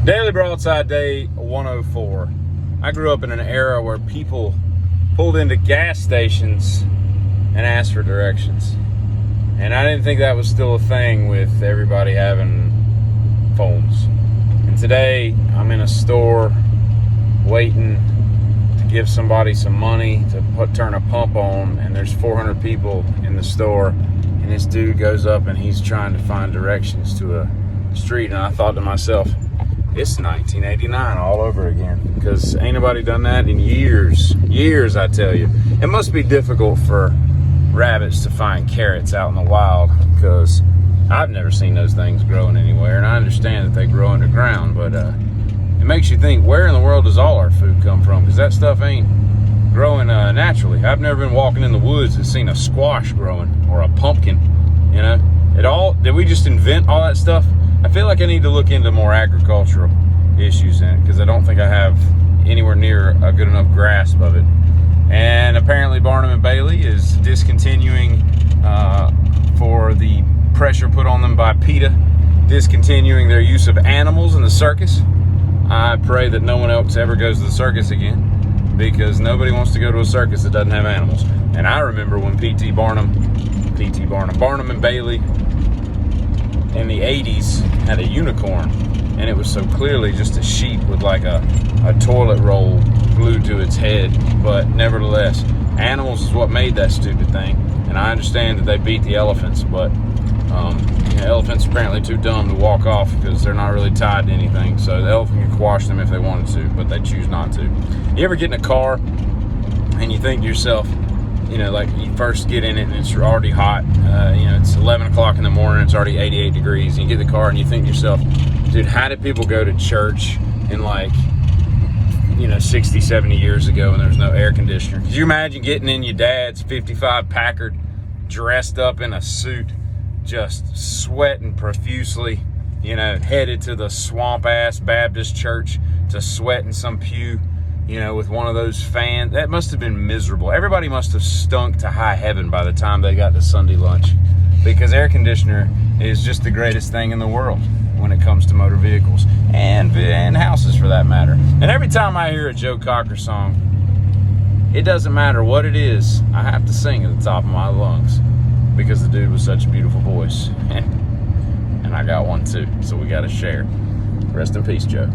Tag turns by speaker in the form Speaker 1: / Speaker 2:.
Speaker 1: Daily Broadside Day 104. I grew up in an era where people pulled into gas stations and asked for directions. And I didn't think that was still a thing with everybody having phones. And today, I'm in a store waiting to give somebody some money to turn a pump on, and there's 400 people in the store, and this dude goes up and he's trying to find directions to a street, and I thought to myself, it's 1989 all over again, because ain't nobody done that in years, I tell you. It must be difficult for rabbits to find carrots out in the wild, because I've never seen those things growing anywhere, and I understand that they grow underground, but it makes you think, where in the world does all our food come from? Because that stuff ain't growing naturally. I've never been walking in the woods and seen a squash growing or a pumpkin, you know. Did we just invent all that stuff? I feel like I need to look into more agricultural issues in it, because I don't think I have anywhere near a good enough grasp of it. And apparently Barnum and Bailey is discontinuing for the pressure put on them by PETA, discontinuing their use of animals in the circus. I pray that no one else ever goes to the circus again, because nobody wants to go to a circus that doesn't have animals. And I remember when Barnum and Bailey in the 80s had a unicorn, and it was so clearly just a sheep with like a toilet roll glued to its head. But nevertheless, animals is what made that stupid thing. And I understand that they beat the elephants, but elephants are apparently too dumb to walk off because they're not really tied to anything. So the elephant could quash them if they wanted to, but they choose not to. You ever get in a car and you think to yourself, like you first get in it and it's already hot, it's 11 o'clock in the morning, it's already 88 degrees, and you get in the car and you think to yourself, dude, how did people go to church in 60, 70 years ago when there was no air conditioner? Could you imagine getting in your dad's 55 Packard, dressed up in a suit, just sweating profusely, headed to the swamp-ass Baptist church to sweat in some pew, with one of those fans? That must have been miserable. Everybody must have stunk to high heaven by the time they got to Sunday lunch, because air conditioner is just the greatest thing in the world when it comes to motor vehicles and houses for that matter. And every time I hear a Joe Cocker song, it doesn't matter what it is, I have to sing at the top of my lungs, because the dude was such a beautiful voice. And I got one too, so we got to share. Rest in peace, Joe.